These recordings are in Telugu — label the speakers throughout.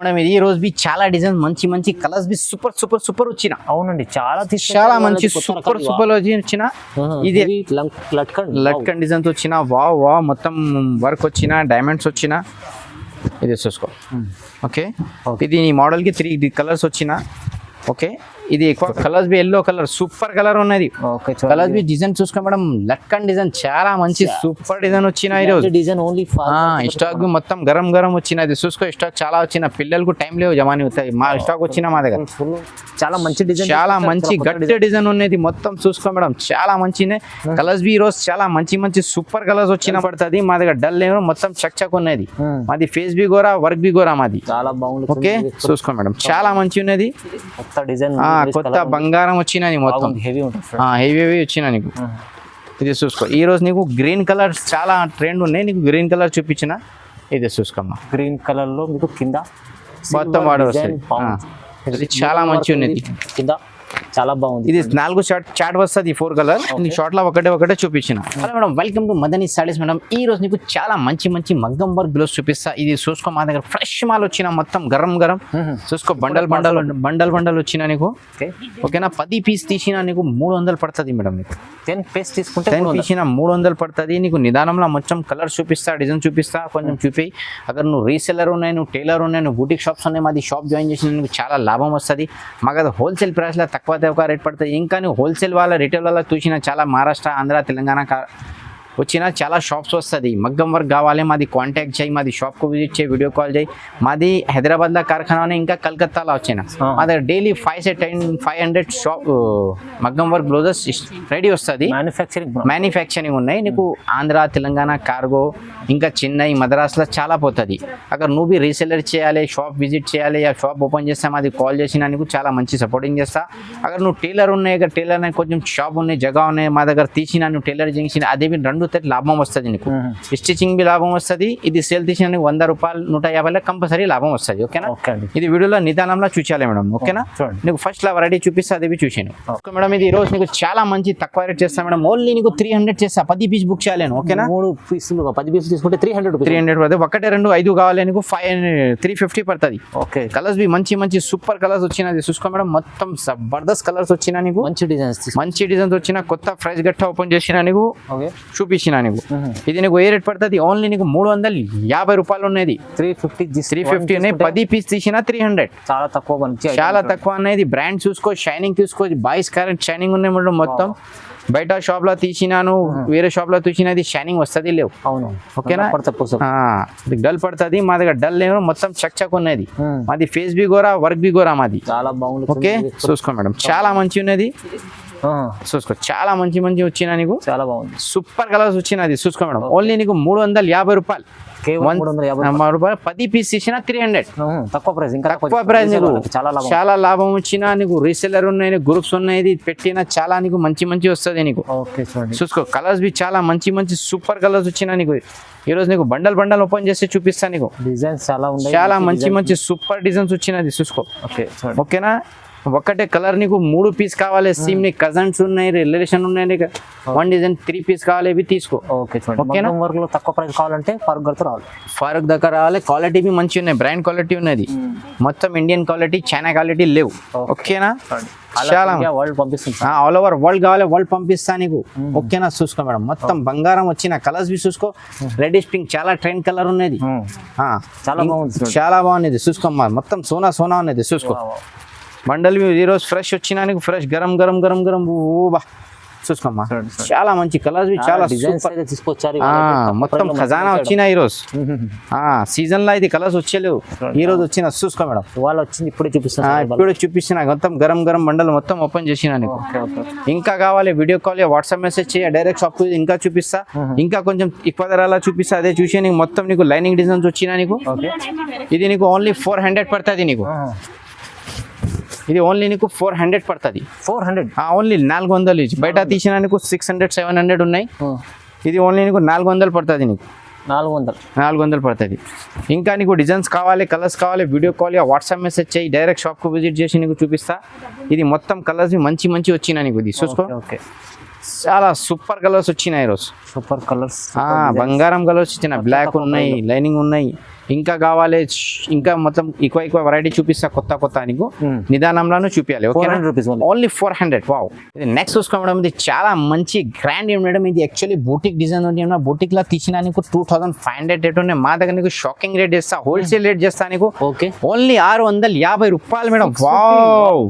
Speaker 1: మేడం ఈ రోజు బి చాలా డిజైన్ మంచి మంచి colours be super super super వచ్చిన.
Speaker 2: అవునండి,
Speaker 1: చాలా మంచి సూపర్ సూపర్ వచ్చిన. ఇది లట్కన్ డిజైన్ తో వచ్చిన. వావ్ వావ్ మొత్తం వర్క్ వచ్చిన, డైమండ్స్ వచ్చిన. ఇది చూసుకో. ఓకే, ఇది ఈ మోడల్ కి 3 కలర్స్ వచ్చిన. ఓకే, ఇది ఎక్కువ కలర్స్ బి ఎల్లో కలర్ సూపర్ కలర్ ఉన్నది. కలర్స్ బి డిజైన్ చూసుకో మేడం, లట్కన్ డిజైన్ చాలా మంచి సూపర్ డిజైన్ వచ్చిన. ఈ రోజు
Speaker 2: డిజైన్ ఓన్లీ
Speaker 1: స్టాక్ బి మొత్తం గరం గరం వచ్చినది. చూసుకో స్టాక్ చాలా వచ్చిన. పిల్లలకు టైం లేవు జమాని అవుతాయి. మా స్టాక్ వచ్చిన మా దగ్గర
Speaker 2: చాలా మంచి డిజైన్,
Speaker 1: చాలా మంచి గట్టి డిజైన్ ఉన్నది. మొత్తం చూసుకో మేడం, చాలా మంచినే కలర్స్ బి ఈ రోజు చాలా మంచి మంచి సూపర్ కలర్స్ వచ్చిన పడుతుంది. మా దగ్గర డల్ ఏమో మొత్తం చక్ చక్ ఉన్నది. మాది ఫేస్ బి గోరా, వర్క్ బి గోరా మాది.
Speaker 2: చాలా బాగుంది.
Speaker 1: ఓకే చూసుకో మేడం, చాలా మంచి ఉన్నది.
Speaker 2: డిజైన్
Speaker 1: కొత్త బంగారం వచ్చినది. మొత్తం హెవీ హెవీ వచ్చిన నీకు. ఇది చూసుకో. ఈ రోజు నీకు గ్రీన్ కలర్ చాలా ట్రెండ్ ఉన్నాయి. నీకు గ్రీన్ కలర్ చూపించిన. ఇది చూసుకోమ్మా,
Speaker 2: గ్రీన్ కలర్ లో మీకు కింద
Speaker 1: మొత్తం వాడు వస్తుంది. ఇది చాలా మంచి ఉన్నది.
Speaker 2: కింద చాలా బాగుంది.
Speaker 1: ఇది 4 చాట్ వస్తుంది. 4 కలర్ షార్ట్ లో ఒకటే చూపించిన. Hello madam, welcome to Madani saris. Madam ఈ రోజు నీకు చాలా మంచి మంచి మగ్గం వర్క్ బ్లౌజ్ చూపిస్తా. ఇది చూసుకో, మా దగ్గర ఫ్రెష్ మాల్ వచ్చిన. మొత్తం గరం గరం చూసుకో. బండల్ వచ్చిన నీకు. ఓకేనా, 10 పీస్ తీసిన నీకు 300 పడుతుంది మేడం. నీకు
Speaker 2: 10 పీస్ తీసుకుంటే
Speaker 1: 10 తీసిన 300 పడుతుంది. నీకు నిదానంలో మొత్తం కలర్ చూపిస్తా, డిజైన్ చూపిస్తా. కొంచెం చూపి. అगर నువ్వు రీసెల్లర్ ఉన్నాయి, నువ్వు టైలర్ ఉన్నాయి, నువ్వు బూటిక్ షాప్స్ ఉన్నాయి, మాది షాప్ జాయిన్ చేసిన నీకు చాలా లాభం వస్తుంది. మాకు అది హోల్సేల్ ప్రైస్లో తక్కువ రేట్ పడుతుంది. ఇంకా నువ్వు హోల్సేల్ వాళ్ళ రిటైల్ వాళ్ళ చూసిన చాలా మహారాష్ట్ర, ఆంధ్ర, తెలంగాణ వచ్చిన చాలా షాప్స్ వస్తుంది. మగ్గం వర్క్ కావాలి మాది కాంటాక్ట్ చేయి, మాది షాప్కు విజిట్ చేయి, వీడియో కాల్ చేయి. మాది హైదరాబాద్లో కార్ఖానా, ఇంకా కలకత్తాలో వచ్చిన. మా దగ్గర డైలీ 500 షాప్ మగ్గం వర్క్ బ్లౌజెస్ రెడీ వస్తుంది. మ్యానుఫ్యాక్చరింగ్ ఉన్నాయి. నీకు ఆంధ్ర, తెలంగాణ, కార్గో, ఇంకా చెన్నై, మద్రాసులో చాలా పోతుంది. అక్కడ నువ్వు బి రీసెల్లర్ చేయాలి, షాప్ విజిట్ చేయాలి, ఆ షాప్ ఓపెన్ చేస్తా, మాది కాల్ చేసిన నీకు చాలా మంచి సపోర్టింగ్ చేస్తా. అక్కడ నువ్వు టైలర్ ఉన్నాయి, ఇక్కడ టైలర్ కొంచెం షాప్ ఉన్నాయి, జగా ఉన్నాయి, మా దగ్గర తీసిన నువ్వు టైలర్ చేసిన అదే రెండు లాభం వస్తుంది. నీకు స్టిచింగ్ బి లాభం వస్తుంది. ఇది సేల్ తీసిన 100 రూపాయలు 150 కంపల్సరీ లాభం వస్తుంది. ఓకేనా, ఇది వీడియోలో నిదానంలో చూసాలి మేడం. ఓకేనా, నీకు ఫస్ట్ లా వెరైటీ చూపిస్తే అది చూసాను. ఓకే మేడం, ఇది ఈ రోజు నీకు చాలా మంచి తక్కువ రేట్ చేస్తా మేడం. ఓన్లీ నీకు 300 చేస్తా. 10 పీస్ బుక్ చేయాలి. ఓకేనా,
Speaker 2: 3 పీసులు 10 పీసులు తీసుకుంటే 300
Speaker 1: పడుతుంది. 1, 2, 5 కావాలి నీకు 350 పడుతుంది. ఓకే, కలర్స్ బి మంచి మంచి సూపర్ కలర్స్ వచ్చినది. చూసుకో మేడం, మొత్తం జబర్దస్త్ కలర్స్ వచ్చిన నీకు. మంచి డిజైన్స్ వచ్చిన. కొత్త ఫ్రైస్ గట్ట ఓపెన్ చేసిన నీకు చూపించిన నీకు. ఇది నీకు ఏ రేట్ పడుతుంది? ఓన్లీ నీకు 350 రూపాయలు ఉన్నది. 350 ఉన్నాయి. 10 పీస్ తీసిన 300. చాలా తక్కువ అనేది. బ్రాండ్ చూసుకో, షైనింగ్ చూసుకో. బాయ్స్ కరెంట్ షైనింగ్ ఉన్నాయి మేడం. మొత్తం బయట షాప్ లో తీసినాను, వేరే షాప్ లో తీసినది షైనింగ్ వస్తుంది లేవు.
Speaker 2: అవును,
Speaker 1: ఓకేనా, డల్ పడుతుంది. మా దగ్గర డల్ లేవు, మొత్తం చక్ చక్ ఉన్నది. మాది ఫేస్ బి గోరా, వర్క్ బి గోరా మాది.
Speaker 2: చాలా బాగుంది.
Speaker 1: ఓకే చూసుకో మేడం, చాలా మంచి ఉన్నది. చూసుకో, చాలా మంచి వచ్చిన నీకు. చాలా బాగుంది. సూపర్ కలర్స్ వచ్చినది. చూసుకో మేడం, ఓన్లీ నీకు 350 రూపాయలు. 10 పీస్ తీసిన 300.
Speaker 2: తక్కువ ప్రైస్. ఇంకా
Speaker 1: తక్కువ ప్రైస్. నీకు చాలా లాభం వచ్చిన. నీకు రీసెల్లర్ ఉన్నాయి, గ్రూప్స్ ఉన్నాయి, పెట్టిన చాలా నీకు మంచి వస్తుంది నీకు. చూసుకో, కలర్స్ బి చాలా మంచి సూపర్ కలర్స్ వచ్చిన నీకు. ఈ రోజు నీకు బండల్ ఓపెన్ చేసి చూపిస్తాను నీకు.
Speaker 2: డిజైన్స్
Speaker 1: చాలా మంచి సూపర్ డిజైన్స్ వచ్చినది. చూసుకో. ఓకేనా, ఒకటే కలర్ నీకు 3 పీస్ కావాలి. సేమ్ నీ కజన్స్ ఉన్నాయి, రిలేషన్ ఉన్నాయి, నీకు 1 డిజైన్ 3 పీస్ కావాలి, ఇవి తీసుకో.
Speaker 2: ఓకేనా, తక్కువ ప్రైస్ కావాలంటే
Speaker 1: ఫారూక్ దగ్గర రావాలి. క్వాలిటీ బి మంచి ఉన్నాయి, బ్రాండ్ క్వాలిటీ ఉన్నది. మొత్తం ఇండియన్ క్వాలిటీ, చైనా క్వాలిటీ లేవు. ఓకేనా, చాలా ఆల్ ఓవర్ వరల్డ్ కావాలి, వరల్డ్ పంపిస్తా నీకు. ఓకేనా, చూసుకో మేడం, మొత్తం బంగారం వచ్చిన. కలర్స్ బి చూసుకో. రెడ్డిష్ పింక్ చాలా ట్రెండ్ కలర్ ఉన్నది. చాలా బాగున్నది. చూసుకోమ్మా, మొత్తం సోనా ఉన్నది. చూసుకో, బండల్ ఈ రోజు ఫ్రెష్ వచ్చినా నీకు. ఫ్రెష్ గరం బా చూసుకోమ్మా, చాలా మంచి కలర్స్, చాలా మొత్తం ఖజానా వచ్చినా ఈ రోజు. సీజన్ లో ఇది కలర్స్ వచ్చేలేవు, ఈ రోజు వచ్చిన. చూసుకో మేడం,
Speaker 2: వాళ్ళు వచ్చింది ఇప్పుడే
Speaker 1: చూపిస్తున్నా. మొత్తం గరం బండల్ మొత్తం ఓపెన్ చేసిన నీకు. ఇంకా కావాలి వీడియో కాల్, వాట్సాప్ మెసేజ్ చేయ, డైరెక్ట్ షాప్ ఇంకా చూపిస్తా. ఇంకా కొంచెం ఎక్కువ ధరలా చూపిస్తా. అదే చూసి నీకు మొత్తం నీకు లైనింగ్ డిజైన్స్ వచ్చినా నీకు. ఇది నీకు ఓన్లీ 400 పడుతుంది నీకు. ఇది ఓన్లీ నీకు 400 పడుతుంది.
Speaker 2: 400
Speaker 1: ఓన్లీ 400. బయట తీసిన నీకు 600 700 ఉన్నాయి. ఇది ఓన్లీ నీకు 400 పడుతుంది నీకు. 400 పడుతుంది. ఇంకా నీకు డిజైన్స్ కావాలి, కలర్స్ కావాలి, వీడియో కాల్ వాట్సాప్ మెసేజ్ చేయి, డైరెక్ట్ షాప్కు విజిట్ చేసి నీకు చూపిస్తా. ఇది మొత్తం కలర్స్ మంచి వచ్చినా నీకు. ఇది చూసుకో, చాలా సూపర్ కలర్స్ వచ్చినాయి ఈరోజు.
Speaker 2: సూపర్ కలర్స్,
Speaker 1: బంగారం కలర్స్ వచ్చిన. బ్లాక్ ఉన్నాయి, లైనింగ్ ఉన్నాయి. ఇంకా కావాలి ఇంకా మొత్తం ఎక్కువ వెరైటీ చూపిస్తా కొత్త నీకు నిదానంలోనూ చూపించాలి okay
Speaker 2: 400 rupees only.
Speaker 1: Only 400 wow ఇది నెక్స్ట్ చూసుకోవడం ఇది చాలా మంచి గ్రాండ్ మేడం ఇది యాక్చువల్లీ బూటిక్ డిజైన్ ఉంది బూటిక్ లా తీసిన నీకు 2500 రేట్ ఉన్నాయి మా దగ్గర నీకు షాకింగ్ రేట్ చేస్తా హోల్సేల్ రేట్ చేస్తా నీకు
Speaker 2: ఓకే
Speaker 1: ఓన్లీ 650 రూపాయలు మేడం వావ్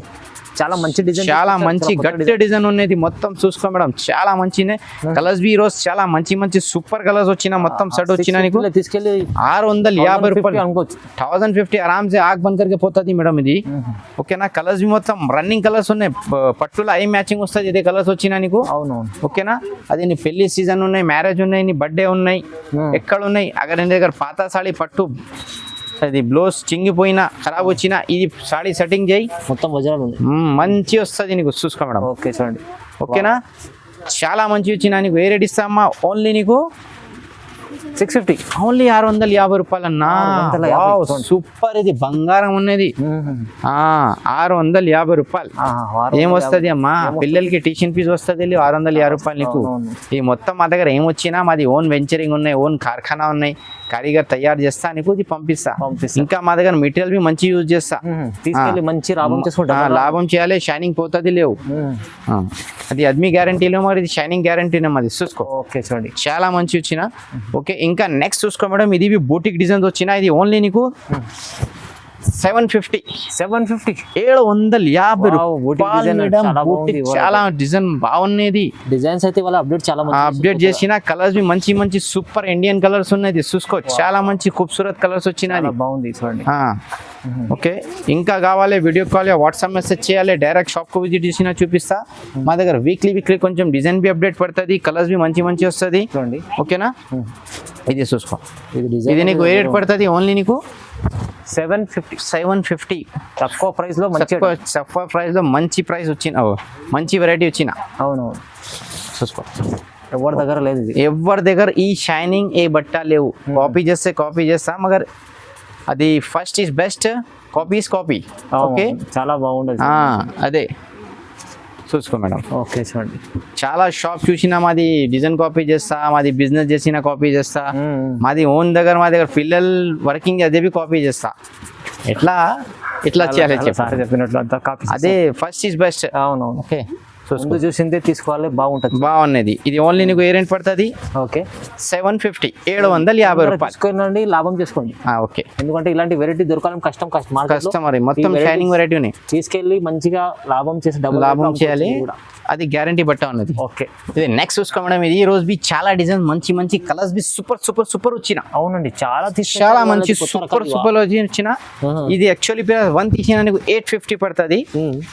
Speaker 2: చాలా మంచి డిజైన్,
Speaker 1: చాలా మంచి గట్టి డిజైన్ ఉన్నది మొత్తం చూసుకో మేడం చాలా మంచినే కలర్స్ బి రోజు చాలా మంచి సూపర్ కలర్స్ వచ్చిన మొత్తం సెట్ వచ్చిన నీకు
Speaker 2: తీసుకెళ్ళి
Speaker 1: 650 రూపాయలు
Speaker 2: అనుకోవచ్చు.
Speaker 1: 1050 आराम से आग बंद करके పోతుంది మేడం ఇది ఓకేనా కలర్స్ బి మొత్తం రన్నింగ్ కలర్స్ ఉన్నాయి పట్టులో ఐ మ్యాచింగ్ వస్తుంది ఇదే కలర్స్ వచ్చినా నీకు
Speaker 2: అవునవును
Speaker 1: ఓకేనా అది నీ పెళ్లి సీజన్ ఉన్నాయి మ్యారేజ్ ఉన్నాయి నీ బర్త్డే ఉన్నాయి ఎక్కడ ఉన్నాయి అగర్ నీ దగ్గర పాత సాడీ పట్టు అది బ్లౌజ్ చింగిపోయినా ఖరాబ్ వచ్చినా ఇది సాడీ సెట్టింగ్ చేయి
Speaker 2: మొత్తం వజ్రాలు ఉంది.
Speaker 1: మంచి వస్తుంది నీకు చూసుకో మేడం
Speaker 2: ఓకే చూడండి
Speaker 1: ఓకేనా చాలా మంచి వచ్చినా నీకు ఏ రేట్ ఇస్తామా ఓన్లీ నీకు
Speaker 2: 650
Speaker 1: ఓన్లీ 650 రూపాయలు అన్నా
Speaker 2: 650
Speaker 1: సూపర్ ఇది బంగారం ఉన్నది 650 రూపాయలు ఏం వస్తుంది అమ్మా పిల్లలకి ట్యూషన్ ఫీజు వస్తుంది 650 రూపాయలు నీకు ఈ మొత్తం మా దగ్గర ఏం వచ్చినా మాది ఓన్ వెంచరింగ్ ఉన్నాయి ఓన్ కార్ఖానా ఉన్నాయి కారీగర్ తయారు చేస్తా నీకు ఇది పంపిస్తా ఇంకా మా దగ్గర మెటీరియల్ బి మంచి యూజ్ చేస్తా
Speaker 2: తీసుకెళ్ళి మంచి లాభం చేసుకుంటా
Speaker 1: లాభం చేయాలి షైనింగ్ పోతుంది లేవు అది అద్మి గ్యారంటీ లేవు మరి ఇది షైనింగ్ గ్యారంటీనే మాది చూసుకో
Speaker 2: ఓకే చూడండి
Speaker 1: చాలా మంచి వచ్చిన ఓకే ఇంకా నెక్స్ట్ చూసుకో మేడం ఇది బూటిక్ డిజైన్స్ వచ్చిన ఇది ఓన్లీ నీకు 750 750 రూపాయలు మేడం బూటిక్ చాలా డిజైన్ బాగున్నది
Speaker 2: డిజైన్స్ అయితే వాళ్ళ అప్డేట్ చాలా మంచి
Speaker 1: అప్డేట్ చేసిన కలర్స్ బి మంచి సూపర్ ఇండియన్ కలర్స్ ఉన్నాయి చూసుకో చాలా మంచి ఖూబ్సూరత్ కలర్స్ వచ్చినాయి
Speaker 2: బాగుంది చూడండి
Speaker 1: ఓకే ఇంకా కావాలి వీడియో కాల్ వాట్సాప్ మెసేజ్ చేయాలి డైరెక్ట్ షాప్ కు విజిట్ చేసినా చూపిస్తా మా దగ్గర వీక్లీ కొంచెం డిజైన్ బి అప్డేట్ పడుతుంది కలర్స్ బి మంచి వస్తుంది
Speaker 2: చూడండి
Speaker 1: ఓకేనా ఇది చూసుకో
Speaker 2: ఇది
Speaker 1: ఇది నీకు ఏ రేట్ పడుతుంది ఓన్లీ నీకు
Speaker 2: 750 తక్కువ ప్రైస్ లో మంచి
Speaker 1: తక్కువ ప్రైస్ లో మంచి ప్రైస్ వచ్చిన మంచి వెరైటీ వచ్చిన
Speaker 2: అవునవును
Speaker 1: చూసుకో
Speaker 2: ఎవరి దగ్గర లేదు ఇది
Speaker 1: ఎవరి దగ్గర ఈ షైనింగ్ ఏ బట్ట లేవు కాపీ చేస్తా మగర్ అది first is best copy okay
Speaker 2: చాలా బాగుండదు
Speaker 1: అదే చూసుకో మేడం
Speaker 2: ఓకే చూడండి
Speaker 1: చాలా షాప్ చూసినా మాది డిజైన్ కాపీ చేస్తా మాది బిజినెస్ చేసిన కాపీ చేస్తా మాది ఓన్ దగ్గర మా దగ్గర పిల్లలు వర్కింగ్ అదే కాపీ చేస్తా ఎట్లా చేయాలి
Speaker 2: చెప్పినట్లు అంతా కాపీ
Speaker 1: అదే ఫస్ట్ ఈజ్ బెస్ట్
Speaker 2: అవునవును
Speaker 1: ఓకే
Speaker 2: ముందు చూసిందే తీసుకోవాలి
Speaker 1: బాగున్నది ఇది ఓన్లీ నీకు ఏ రేట్ పడుతుంది
Speaker 2: ఓకే
Speaker 1: 750 750 రూపాయలు
Speaker 2: తీసుకోండి లాభం చేసుకోండి
Speaker 1: ఓకే
Speaker 2: ఎందుకంటే ఇలాంటి వెరైటీ దొరకాలని
Speaker 1: కస్టమర్ మొత్తం షైనింగ్ వెరైటీ ఉన్నాయి
Speaker 2: తీసుకెళ్ళి మంచిగా లాభం చేసి
Speaker 1: లాభం చేయాలి అది గ్యారంటీ బట్ట ఉన్నది
Speaker 2: ఓకే
Speaker 1: ఇది నెక్స్ట్ చూసుకో మేడం ఇది ఈ రోజు బి చాలా డిజైన్ మంచి కలర్స్ బి సూపర్ వచ్చిన
Speaker 2: అవునండి
Speaker 1: చాలా మంచి సూపర్ వచ్చిన ఇది యాక్చువల్లీ 1 తీసిన నీకు 850 పడుతుంది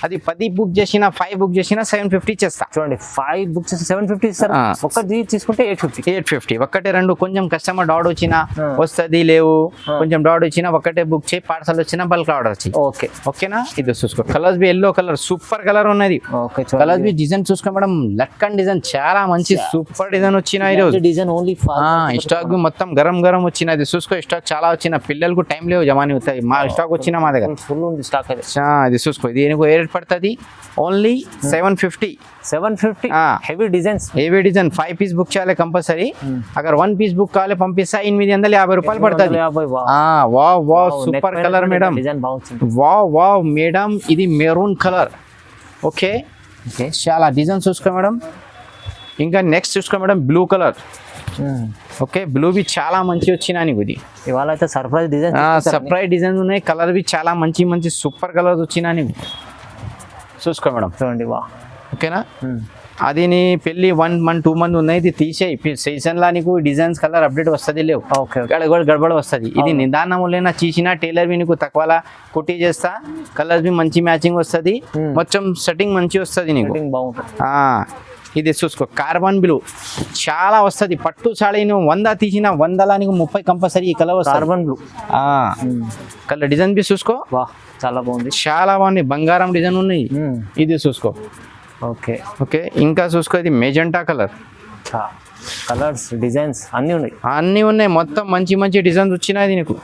Speaker 1: అది 10 బుక్ చేసిన 5 బుక్ చేసిన 750 చేస్తా
Speaker 2: చూడండి 5 బుక్ చేసి 750 ఇస్తారు ఒక్కటి తీసుకుంటే 850
Speaker 1: ఒక్కటే రెండు కొంచెం కస్టమర్ డౌట్ వచ్చినా వస్తుంది లేవు కొంచెం డౌట్ వచ్చినా ఒక్కటే బుక్ చేయి పార్సల్ వచ్చినా బల్క్ ఆర్డర్ వచ్చి ఓకేనా ఇది చూసుకో కలర్స్ బి ఎల్లో కలర్ సూపర్ కలర్ ఉన్నది కలర్స్ బి డిజైన్ చూసుకో మేడం లట్కన్ డిజైన్ చాలా మంచి సూపర్ డిజైన్ వచ్చిన ఈరోజు
Speaker 2: డిజైన్ ఓన్లీ
Speaker 1: స్టాక్ బి మొత్తం గరం వచ్చినది చూసుకో స్టాక్ చాలా వచ్చిన పిల్లలకు టైం లేవు జమాని అవుతాయి మా స్టాక్ వచ్చిన మా దగ్గర
Speaker 2: ఫుల్ ఉంది స్టాక్
Speaker 1: ఇది చూసుకో ఇది ఏ రేట్ పడుతుంది only 750
Speaker 2: heavy designs
Speaker 1: 5 piece book చేయాలి కంపల్సరీ అగర్ 1 పీస్ బుక్ కావాలి పంపిస్తా 850 రూపాయలు పడుతుంది wow super colour madam wow madam ఇది మెరూన్ కలర్ ఓకే చాలా డిజైన్ చూసుకో మేడం ఇంకా నెక్స్ట్ చూసుకో madam blue colour okay blue బి చాలా మంచి వచ్చినా నీకు ఇది
Speaker 2: ఇవాళ అయితే
Speaker 1: సర్ప్రైజ్ డిజైన్ ఉన్నాయి కలర్ బి చాలా మంచి సూపర్ కలర్స్ వచ్చినా నీకు చూసుకో మేడం
Speaker 2: చూడండి
Speaker 1: ఓకేనా అది నీ పెళ్ళి 1 month 2 month ఉన్నాయి ఇది తీసేయి సీజన్ లా నీకు డిజైన్స్ కలర్ అప్డేట్ వస్తుంది లేవు గడబడ వస్తుంది ఇది నిదానం లేనా చీసిన టైలర్ బి నీకు తక్కువలా కుట్టి చేస్తా కలర్ బి మంచి మ్యాచింగ్ వస్తుంది మొత్తం సెట్టింగ్ మంచి వస్తుంది నీకు ఇది చూసుకో కార్బన్ బ్లూ చాలా వస్తుంది పట్టు సాడీ నువ్వు 100 తీసిన 100లా నీకు 30 కంపల్సరీ ఈ కలర్ వస్తుంది
Speaker 2: కార్బన్ బ్లూ
Speaker 1: కలర్ డిజైన్ బి చూసుకో
Speaker 2: చాలా బాగుంది
Speaker 1: చాలా బాగుంది బంగారం డిజైన్ ఉన్నాయి ఇది చూసుకో ఓకే ఇంకా చూసుకో ఇది మెజెంటా కలర్
Speaker 2: కలర్స్ డిజైన్స్
Speaker 1: అన్నీ ఉన్నాయి మొత్తం మంచి డిజైన్స్ వచ్చినాయి నీకు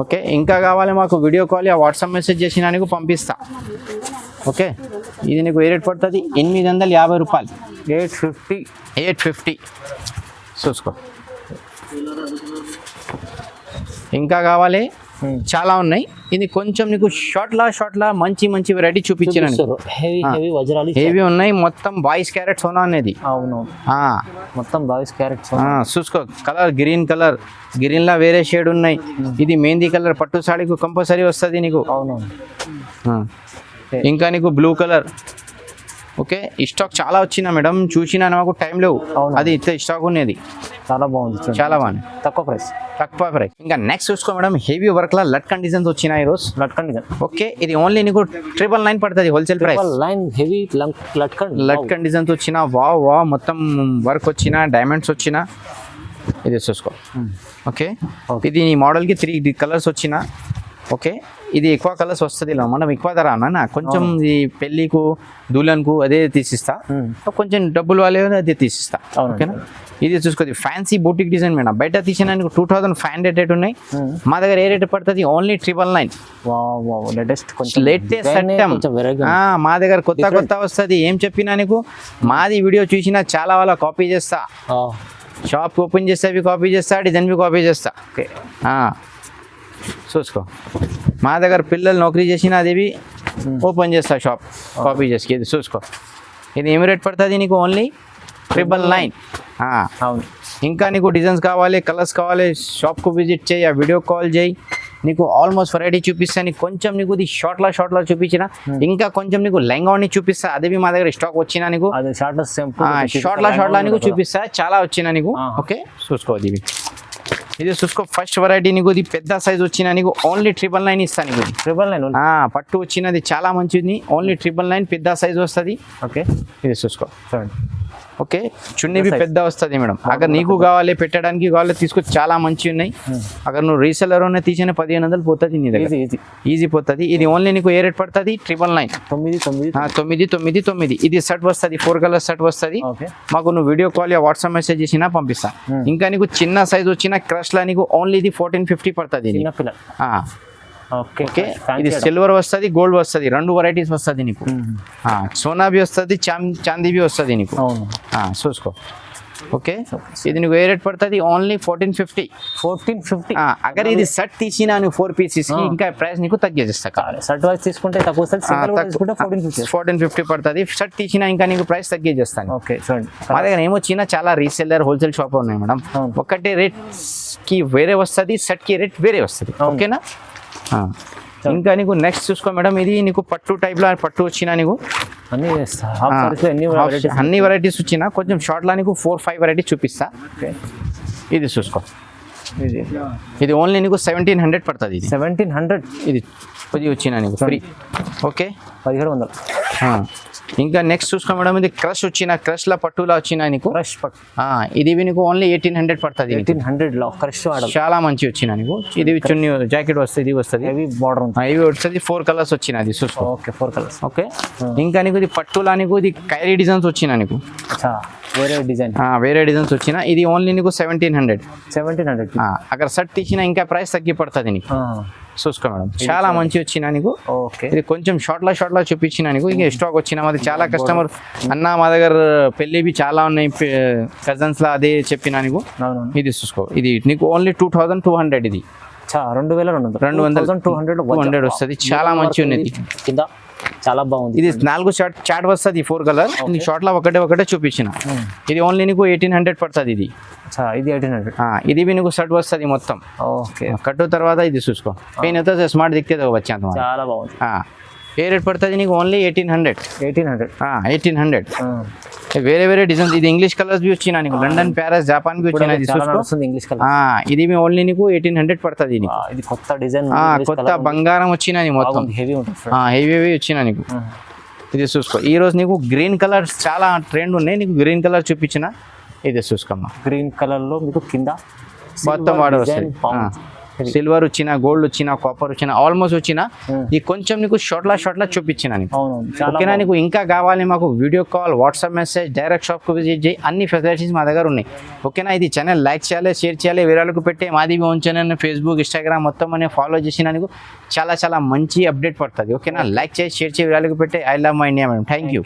Speaker 1: ఓకే ఇంకా కావాలి మాకు వీడియో కాల్ వాట్సాప్ మెసేజ్ చేసినా నీకు పంపిస్తా ఓకే ఇది నీకు ఏ రేట్ పడుతుంది 850 రూపాయలు
Speaker 2: 850
Speaker 1: చూసుకో ఇంకా కావాలి చాలా ఉన్నాయి. ఇది కొంచెం నీకు షార్ట్లా మంచి వెరైటీ చూపించాను.
Speaker 2: హెవీ వజ్రాలు
Speaker 1: హెవీ ఉన్నాయి, మొత్తం 22 క్యారెట్ సోనా అనేది.
Speaker 2: అవును, మొత్తం 22 క్యారెట్స్.
Speaker 1: చూసుకో కలర్ గ్రీన్ లా వేరే షేడ్ ఉన్నాయి. ఇది మెహందీ కలర్ పట్టు సాడీకు కంపల్సరీ వస్తుంది నీకు.
Speaker 2: అవును,
Speaker 1: ఇంకా నీకు బ్లూ కలర్. ఓకే, ఈ స్టాక్ చాలా వచ్చినా మేడం, చూసినా మాకు టైం లేవు. అది ఇంత స్టాక్ ఉన్నది,
Speaker 2: చాలా బాగుంది,
Speaker 1: చాలా బాగుంది,
Speaker 2: తక్కువ ప్రైస్.
Speaker 1: ఇంకా నెక్స్ట్ చూసుకో మేడం, హెవీ వర్క్ లా లట్కన్ డిజైన్స్ వచ్చినాయి ఈరోజు.
Speaker 2: లట్కన్ డిజైన్.
Speaker 1: ఓకే, ఇది ఓన్లీ నీకు 999 పడుతుంది wholesale price.
Speaker 2: Heavy latkan
Speaker 1: designs వచ్చిన వా మొత్తం వర్క్ వచ్చిన డైమండ్స్ వచ్చిన. ఇది చూసుకో. ఓకే, ఇది నీ మోడల్కి 3 కలర్స్ వచ్చిన. ఓకే, ఇది ఎక్కువ కలర్స్ వస్తుంది, మనం ఎక్కువ ధర అన్న కొంచెం ఈ పెళ్ళికు దూలన్కు అదే తీసిస్తా, కొంచెం డబ్బులు వాళ్ళే అదే తీసిస్తా. ఓకేనా, ఇది చూసుకోండి ఫ్యాన్సీ బూటిక్ డిజైన్ మేడం. బయట తీసిన 2500 రేట్ ఉన్నాయి, మా దగ్గర ఏ రేట్ పడుతుంది ఓన్లీ 999. లేటెస్ట్ ఐటమ్ మా దగ్గర కొత్త వస్తుంది. ఏం చెప్పినా నీకు మాది వీడియో చూసినా చాలా వాళ్ళ కాపీ చేస్తా, షాప్ ఓపెన్ చేస్తే అవి కాపీ చేస్తా, డిజైన్ బి కాపీ చేస్తా. ఓకే, చూసుకో మా దగ్గర పిల్లలు నౌకరీ చేసిన అది ఓపెన్ చేస్తా షాప్ కాపీ చేసి. ఇది చూసుకో, ఇది ఏమి రేట్ పడుతుంది నీకు ఓన్లీ 999.
Speaker 2: అవును,
Speaker 1: ఇంకా నీకు డిజైన్స్ కావాలి, కలర్స్ కావాలి, షాప్కు విజిట్ చేయి, ఆ వీడియో కాల్ చేయి, నీకు ఆల్మోస్ట్ వెరైటీ చూపిస్తాను. నీకు కొంచెం నీకు ఇది షార్ట్లో చూపించిన, ఇంకా కొంచెం నీకు లెంగాని చూపిస్తా, అది మా దగ్గర స్టాక్ వచ్చినా నీకు షార్ట్లో నీకు చూపిస్తా, చాలా వచ్చినా నీకు. ఓకే, చూసుకో ఇది చూసుకో. ఫస్ట్ వెరైటీ నీకు ఇది పెద్ద సైజ్ వచ్చిన నీకు ఓన్లీ 999 ఇస్తాను. నీకు
Speaker 2: 999
Speaker 1: పట్టు వచ్చినది చాలా మంచిది, ఓన్లీ 999 పెద్ద సైజ్ వస్తుంది.
Speaker 2: ఓకే,
Speaker 1: ఇది చూసుకో. ఓకే, చున్నీ బి పెద్ద వస్తుంది మేడం. అगर నీకు కావాలి పెట్టడానికి కావాలి తీసుకో, చాలా మంచి ఉన్నాయి. అगर నువ్వు రీసెలర్ ఉన్న తీసిన 1500 పోతుంది నీ దగ్గర, ఈజీ పోతుంది. ఇది ఓన్లీ నీకు ఏ రేట్ పడుతుంది 999. 999. ఇది సెట్ వస్తుంది, 4 కలర్ సెట్ వస్తుంది. మాకు నువ్వు video call yeah WhatsApp message చేసినా పంపిస్తా. ఇంకా నీకు చిన్న సైజ్ వచ్చిన క్రష్ లా నీకు ఓన్లీ ఇది 1450 పడుతుంది. ఓకే, ఇది సిల్వర్ వస్తుంది, గోల్డ్ వస్తుంది, 2 వెరైటీస్ వస్తుంది నీకు. సోనా బి వస్తుంది, చాందీ బి వస్తుంది నీకు. చూసుకో. ఓకే, ఇది నీకు ఏ రేట్ పడుతుంది ఓన్లీ 1450. అగర్ ఇది సెట్ తీసినా నువ్వు 4 పీసెస్ కి ఇంకా ప్రైస్ నీకు తగ్గిస్తా.
Speaker 2: సెట్ వైస్ తీసుకుంటే తక్కువ వస్తుంది,
Speaker 1: 1450 పడుతుంది. సెట్ తీసినా ఇంకా నీకు ప్రైస్ తగ్గిస్తాను.
Speaker 2: ఓకే,
Speaker 1: మా దగ్గర ఏమొచ్చినా చాలా రీసెల్లర్ హోల్సేల్ షాప్ ఉన్నాయి మేడం. ఒకటే రేట్ కి వేరే వస్తుంది, సెట్ కి రేట్ వేరే వస్తుంది. ఓకేనా, ఇంకా నీకు నెక్స్ట్ చూసుకో మేడం, ఇది నీకు పట్టు టైప్ లో పట్టు వచ్చినా నీకు అన్ని వెరైటీస్ వచ్చినా, కొంచెం షార్ట్ లా నీకు 4-5 వెరైటీస్ చూపిస్తా. ఇది చూసుకో, ఇది ఓన్లీ నీకు 1700 పడుతుంది.
Speaker 2: 1700
Speaker 1: ఇది వచ్చినా నీకు ఫ్రీ. ఓకే, 1700. ఇంకా నెక్స్ట్ చూసుకో మేడం, ఇది క్రష్ వచ్చిన, క్రష్ లా పట్టులా వచ్చిన నీకు. ఇది నీకు ఓన్లీ 1800 పడుతుంది.
Speaker 2: 1800 లో క్రష్
Speaker 1: చాలా మంచి వచ్చిన నీకు. ఇది చున్నీ జాకెట్ వస్తుంది, ఇది వస్తుంది,
Speaker 2: హెవీ బార్డర్
Speaker 1: ఇవి వస్తుంది. 4 కలర్స్ వచ్చిన, అది చూసుకో.
Speaker 2: Okay, 4 colours.
Speaker 1: ఓకే, ఇంకా నీకు ఇది పట్టులా నీకు ఇది కైరీ డిజైన్స్ వచ్చిన నీకు, వేరే డిజైన్స్ వచ్చిన. ఇది ఓన్లీ నీకు 1700. అక్కడ సెట్ తీసిన ఇంకా ప్రైస్ తగ్గి పడుతుంది నీకు. చూసుకో మేడం, చాలా మంచి వచ్చిన నీకు.
Speaker 2: ఓకే,
Speaker 1: ఇది కొంచెం షార్ట్లో చూపించిన నీకు. ఇంకా స్టాక్ వచ్చిన మాది చాలా కస్టమర్ అన్న మా దగ్గర పెళ్ళివి చాలా ఉన్నాయి కజన్స్ లా, అదే చెప్పిన నీకు. ఇది చూసుకో, ఇది నీకు ఓన్లీ 2200. ఇది 2200 వస్తుంది, చాలా మంచి ఉన్నది
Speaker 2: కింద, చాలా బాగుంది.
Speaker 1: ఇది 4 చాట్ వస్తుంది, 4 కలర్. షార్ట్ లో ఒకటే చూపించిన. ఇది ఓన్లీ నీకు 1800 పడుతుంది. ఇది
Speaker 2: 1800.
Speaker 1: ఇది నీకు షర్ట్ వస్తుంది మొత్తం.
Speaker 2: ఓకే,
Speaker 1: కట్టు తర్వాత ఇది చూసుకో, పెయిన్ అయితే స్మార్ట్ దిక్తే వచ్చా,
Speaker 2: చాలా బాగుంది.
Speaker 1: ఏ రేట్ పడుతుంది నీకు ఓన్లీ 1800. వేరే డిజైన్స్. ఇది ఇంగ్లీష్ కలర్స్ బి వచ్చినా నీకు, లండన్, ప్యారిస్, జాపాన్ బి వచ్చినా. ఇది ఓన్లీ నీకు 1800 పడుతుంది.
Speaker 2: ఇది కొత్త డిజైన్,
Speaker 1: కొత్త బంగారం వచ్చినా మొత్తం హెవీ వచ్చినా నీకు. ఇది చూసుకో. ఈ రోజు నీకు గ్రీన్ కలర్ చాలా ట్రెండ్ ఉన్నాయి, నీకు గ్రీన్ కలర్ చూపించిన. ఇది చూసుకోమ్మా,
Speaker 2: గ్రీన్ కలర్ లో మీకు కింద
Speaker 1: మొత్తం వాడు వస్తుంది. సిల్వర్ వచ్చిన, గోల్డ్ వచ్చిన, కాపర్ వచ్చిన, ఆల్మోస్ట్ వచ్చిన. ఈ కొంచెం నీకు షార్ట్లా చూపించిన. ఓకేనా, నీకు ఇంకా కావాలి మాకు video call, WhatsApp message, direct షాప్కు విజిట్ చేయి, అన్ని ఫెసిలిటీస్ మా దగ్గర ఉన్నాయి. ఓకేనా, ఇది ఛానల్ లైక్ చేయాలి, షేర్ చేయాలి, వేరేలకు పెట్టే మాది ఓన్ ఛానల్ ఫేస్బుక్, ఇన్స్టాగ్రామ్ మొత్తం అని ఫాలో చేసిన నీకు చాలా మంచి అప్డేట్ పడుతుంది. ఓకేనా, లైక్ చేసి షేర్ చేయి, వేరేలకు పెట్టే. I love my India madam. Thank you.